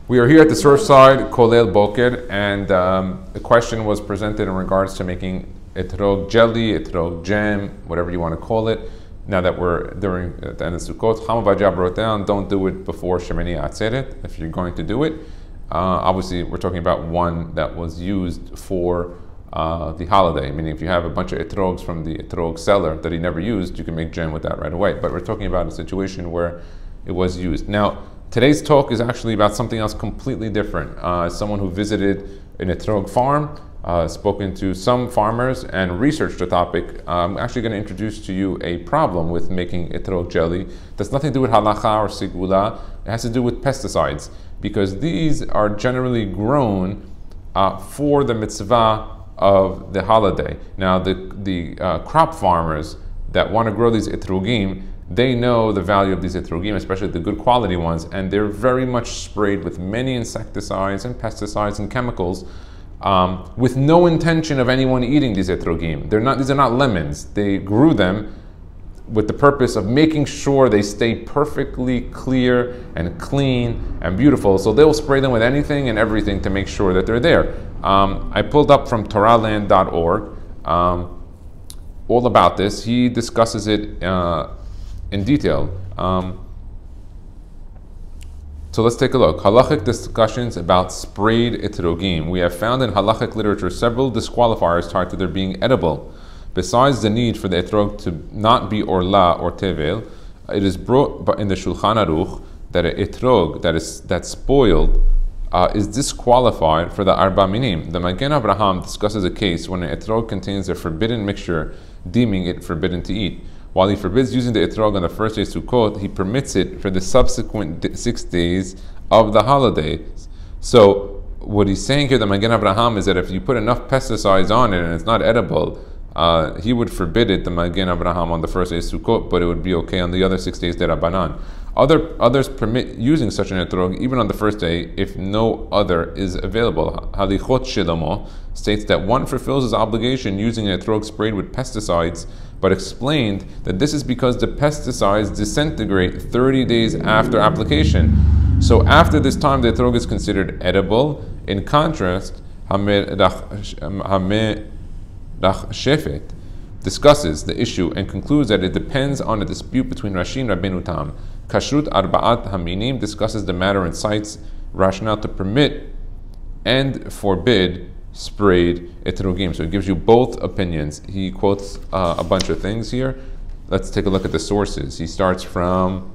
We are here at the Surfside Kolel Boker, and a question was presented in regards to making Etrog jelly, Etrog jam, whatever you want to call it. Now that we're at the end of Sukkot, Chama Vajab wrote down, don't do it before Shemini Atzeret if you're going to do it. Obviously, we're talking about one that was used for the holiday, meaning if you have a bunch of Etrogs from the Etrog seller that he never used, you can make jam with that right away. But we're talking about a situation where it was used. Now, today's talk is actually about something else completely different. Someone who visited an Etrog farm, spoken to some farmers and researched the topic. I'm actually going to introduce to you a problem with making Etrog jelly. That's nothing to do with halacha or sigula. It has to do with pesticides, because these are generally grown for the mitzvah of the holiday. Now, the crop farmers that want to grow these etrogim, they know the value of these etrogim, especially the good quality ones, and they're very much sprayed with many insecticides and pesticides and chemicals with no intention of anyone eating these etrogim. These are not lemons. They grew them with the purpose of making sure they stay perfectly clear and clean and beautiful. So they'll spray them with anything and everything to make sure that they're there. I pulled up from torahland.org all about this. He discusses it in detail. So let's take a look. Halachic discussions about sprayed etrogim. We have found in halachic literature several disqualifiers tied to their being edible. Besides the need for the etrog to not be orla or tevel, it is brought in the Shulchan Aruch that an etrog that's spoiled is disqualified for the Arba Minim. The Magen Avraham discusses a case when an etrog contains a forbidden mixture, deeming it forbidden to eat. While he forbids using the etrog on the first day of Sukkot, he permits it for the subsequent 6 days of the holidays. So what he's saying here, the Magen Avraham, is that if you put enough pesticides on it and it's not edible, he would forbid it, the Magen Avraham, on the first day of Sukkot, but it would be okay on the other 6 days, Derabanan. Others permit using such an etrog even on the first day if no other is available. Halichot Shlomo states that one fulfills his obligation using an etrog sprayed with pesticides, but explained that this is because the pesticides disintegrate 30 days after application. So after this time, the etrog is considered edible. In contrast, Hameh Shefet discusses the issue and concludes that it depends on a dispute between Rashi and Rabbeinu Tam. Kashrut Arba'at Haminim discusses the matter and cites rationale to permit and forbid sprayed etrogim. So it gives you both opinions. He quotes a bunch of things here. Let's take a look at the sources. He starts from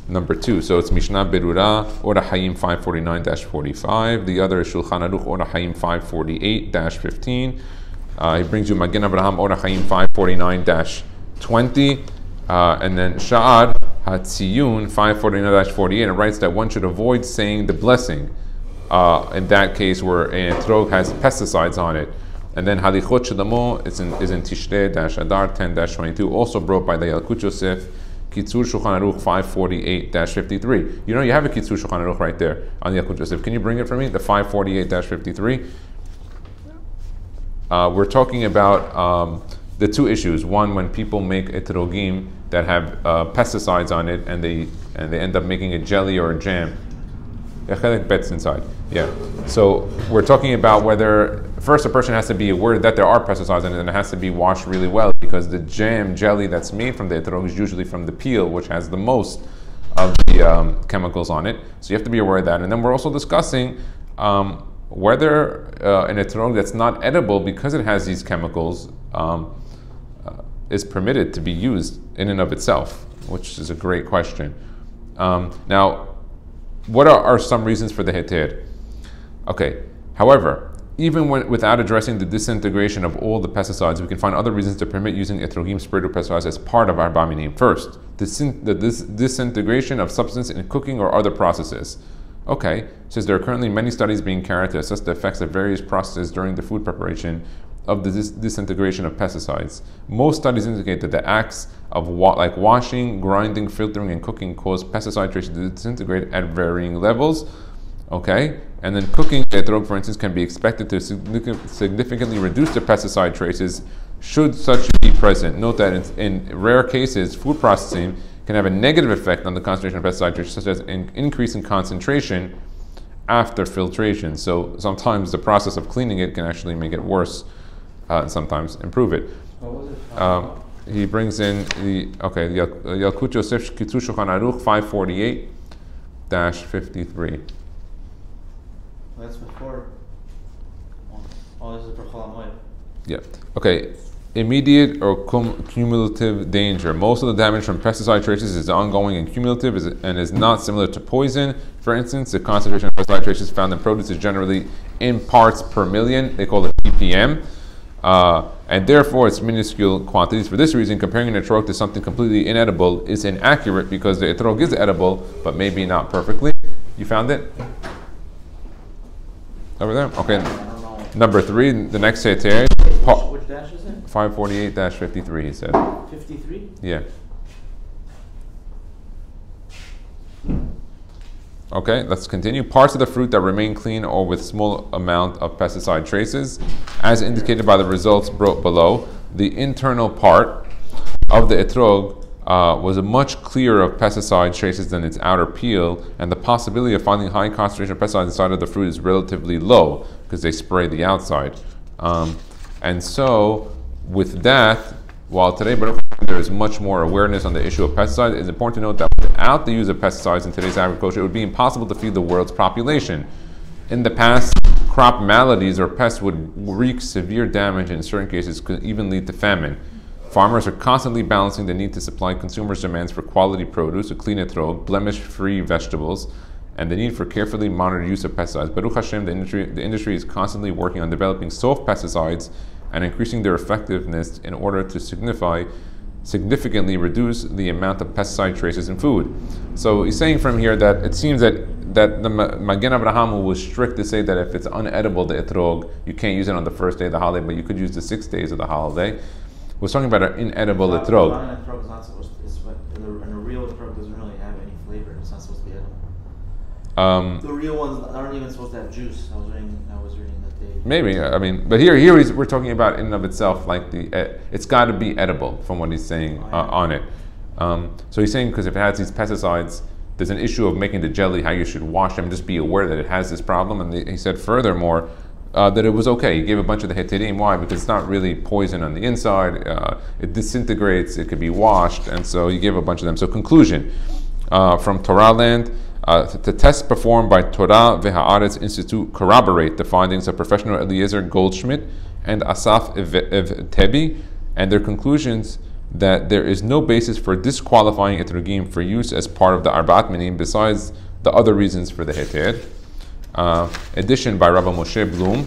number 2. So it's Mishnah Berura, Ora Hayim 549-45. The other is Shulchan Aruch, Ora Hayim 548-15. He brings you Magen Avraham, Ora Hayim 549-20. And then Sha'ar Hatziyun 549-48. And writes that one should avoid saying the blessing in that case where an etrog has pesticides on it. And then Halichot Shlomo is in Tishrei Adar 10-22, also brought by the Yalkut Yosef, Kitzur Shulchan Aruch 548-53. You know, you have a Kitzur Shulchan Aruch right there on the Yalkut Yosef. Can you bring it for me? The 548-53. We're talking about the two issues. One, when people make etrogim that have pesticides on it, and they end up making a jelly or a jam. Bets inside. Yeah. So we're talking about whether first a person has to be aware that there are pesticides in it, and it has to be washed really well, because the jelly that's made from the etrog is usually from the peel, which has the most of the chemicals on it. So you have to be aware of that. And then we're also discussing whether an etrog that's not edible because it has these chemicals is permitted to be used in and of itself, which is a great question. Now, what are some reasons for the heter? Okay, however, even without addressing the disintegration of all the pesticides, we can find other reasons to permit using etrogim sprayed with pesticides as part of our baminim. First, the disintegration of substance in cooking or other processes. Okay, says there are currently many studies being carried to assess the effects of various processes during the food preparation of the disintegration of pesticides. Most studies indicate that the acts of like washing, grinding, filtering, and cooking cause pesticide traces to disintegrate at varying levels. Okay, and then cooking etrog, for instance, can be expected to significantly reduce the pesticide traces should such be present. Note that in rare cases, food processing can have a negative effect on the concentration of pesticide traces, such as an increase in concentration after filtration. So sometimes the process of cleaning it can actually make it worse, and sometimes improve it. What was it? He brings in the Yalkut Yosef Kitzur Shulchan Aruch 548-53. That's before. Oh, this is for Chol HaMoed. Yeah. Okay. Immediate or cumulative danger. Most of the damage from pesticide traces is ongoing and cumulative and is not similar to poison. For instance, the concentration of pesticide traces found in produce is generally in parts per million. They call it ppm. And therefore, it's minuscule quantities. For this reason, comparing an etrog to something completely inedible is inaccurate because the etrog is edible, but maybe not perfectly. You found it? Over there? Okay. Number 3, the next heter. Which dash is it? 548-53, he said. 53? Yeah. Okay, let's continue. Parts of the fruit that remain clean or with small amount of pesticide traces, as indicated by the results brought below. The internal part of the etrog was much clearer of pesticide traces than its outer peel, and the possibility of finding high concentration of pesticides inside of the fruit is relatively low because they spray the outside. And so, with that, while today there is much more awareness on the issue of pesticides, it's important to note that without the use of pesticides in today's agriculture, it would be impossible to feed the world's population. In the past, crop maladies or pests would wreak severe damage and in certain cases could even lead to famine. Farmers are constantly balancing the need to supply consumers' demands for quality produce, a clean etrog, blemish-free vegetables, and the need for carefully monitored use of pesticides. Baruch Hashem, the industry is constantly working on developing soft pesticides and increasing their effectiveness in order to significantly reduce the amount of pesticide traces in food. So he's saying from here that it seems that the Magen Avraham was strict to say that if it's unedible, the etrog, you can't use it on the first day of the holiday, but you could use the 6 days of the holiday. We're talking about an inedible etrog. An etrog is not supposed to, and a real etrog doesn't really have any flavor. It's not supposed to be edible. The real ones aren't even supposed to have juice. I was reading that they. Maybe, I mean, but here we're talking about in and of itself, like it's got to be edible from what he's saying on it. So he's saying because if it has these pesticides, there's an issue of making the jelly, how you should wash them. Just be aware that it has this problem. And he said furthermore that it was okay. He gave a bunch of the heterim. Why? Because it's not really poison on the inside. It disintegrates. It could be washed, and so he gave a bunch of them. So conclusion from Torah Land. The tests performed by Torah V'Haaretz Institute corroborate the findings of professional Eliezer Goldschmidt and Asaf Evtebi, and their conclusions that there is no basis for disqualifying etrogim for use as part of the Arbaat Minim besides the other reasons for the heter. Edition by Rabbi Moshe Blum.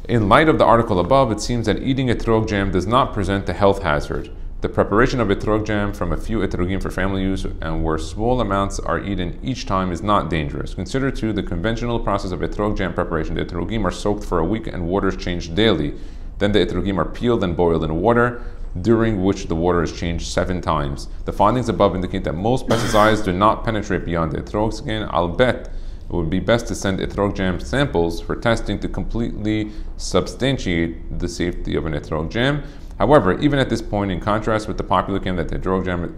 In light of the article above, it seems that eating etrog jam does not present a health hazard. The preparation of etrog jam from a few etrogim for family use and where small amounts are eaten each time is not dangerous. Consider too the conventional process of etrog jam preparation. The etrogim are soaked for a week and water is changed daily. Then the etrogim are peeled and boiled in water, during which the water is changed 7 times. The findings above indicate that most pesticides do not penetrate beyond the etrog skin. I'll bet it would be best to send etrog jam samples for testing to completely substantiate the safety of an etrog jam. However, even at this point, in contrast with the popular claim that the etrog jam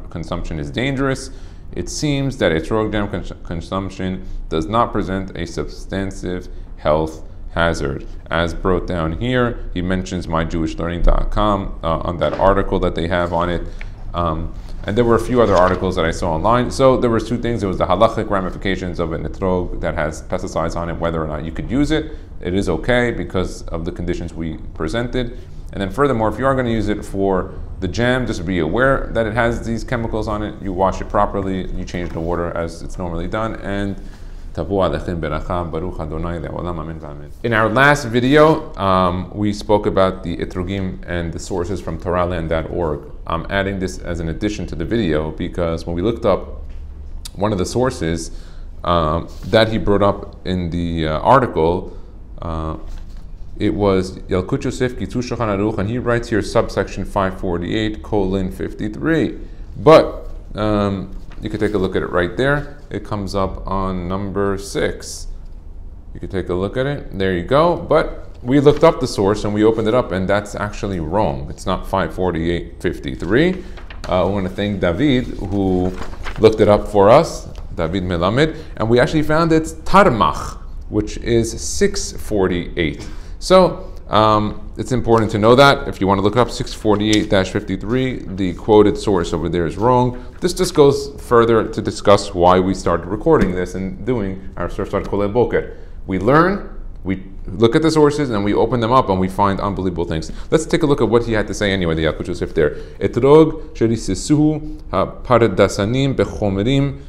consumption is dangerous, it seems that etrog jam consumption does not present a substantive health hazard. As brought down here, he mentions myjewishlearning.com on that article that they have on it. And there were a few other articles that I saw online. So there was 2 things. There was the halachic ramifications of an etrog that has pesticides on it, whether or not you could use it. It is okay because of the conditions we presented. And then furthermore, if you are going to use it for the jam, just be aware that it has these chemicals on it. You wash it properly, you change the water as it's normally done, and in our last video, we spoke about the etrogim and the sources from TorahLand.org. I'm adding this as an addition to the video because when we looked up one of the sources that he brought up in the article, it was Yalkut Yosef Kitzur Shulchan Aruch, and he writes here subsection 548:53. But you can take a look at it right there. It comes up on number 6. You can take a look at it. There you go. But we looked up the source and we opened it up, and that's actually wrong. It's not 548:53. I want to thank David who looked it up for us. David Melamed, and we actually found it's Tarmach, which is 648. So it's important to know that. If you want to look up 648-53, the quoted source over there is wrong. This just goes further to discuss why we started recording this and doing our Start Kolel Boker. We learn, we look at the sources, and we open them up, and we find unbelievable things. Let's take a look at what he had to say anyway, the Yalkut Yosef there. Etrog sherisisuhu ha-pardasanim bechomerim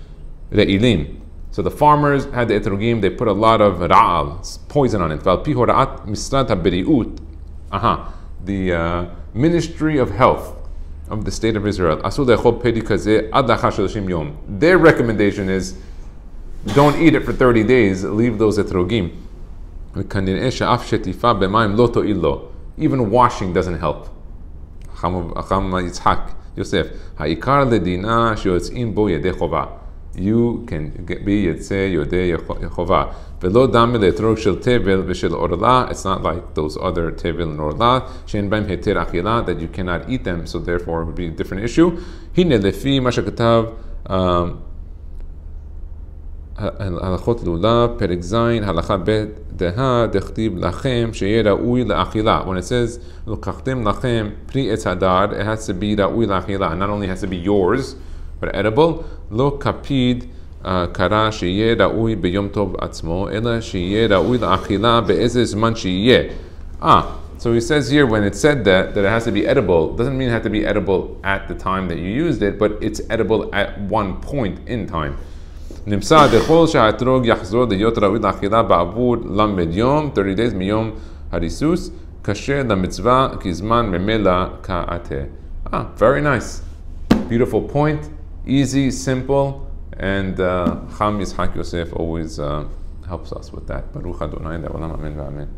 re'ilim. So the farmers had the etrogim, they put a lot of ra'al, poison on it. The Ministry of Health of the State of Israel, their recommendation is don't eat it for 30 days, leave those etrogim. Even washing doesn't help. You can be Yetzeh Yodei Yechovah. Velo dami le'etrog shel tevel v'shel orla. It's not like those other tevel and orla. She'en b'hem heter achila, that you cannot eat them, so therefore it would be a different issue. Hine lefi ma shekatav halachot lulav perek zayin halacha bet deha dechtib lachem sheyeh ra'ui le'achila. When it says l'kachtem lachem pri etz hadar, it has to be ra'ui le'achila. Not only has to be yours, but edible. Lo kapid kara sheyeh ra'ui b'yom tov atzmo ela sheyeh ra'ui la'achila be'ezeh zman sheyeh. So he says here, when it said that it has to be edible, doesn't mean it has to be edible at the time that you used it, but it's edible at one point in time. Nimsa dechol she'etrog yachzor liyot ra'ui la'achila ba'avur lamed yom, 30 days miyom harisus, kasher la'mitzvah kizman memela ka'ateh. Very nice. Beautiful point. Easy, simple, and Cham Yitzhak Yosef always helps us with that. Baruch Adonai, Amen.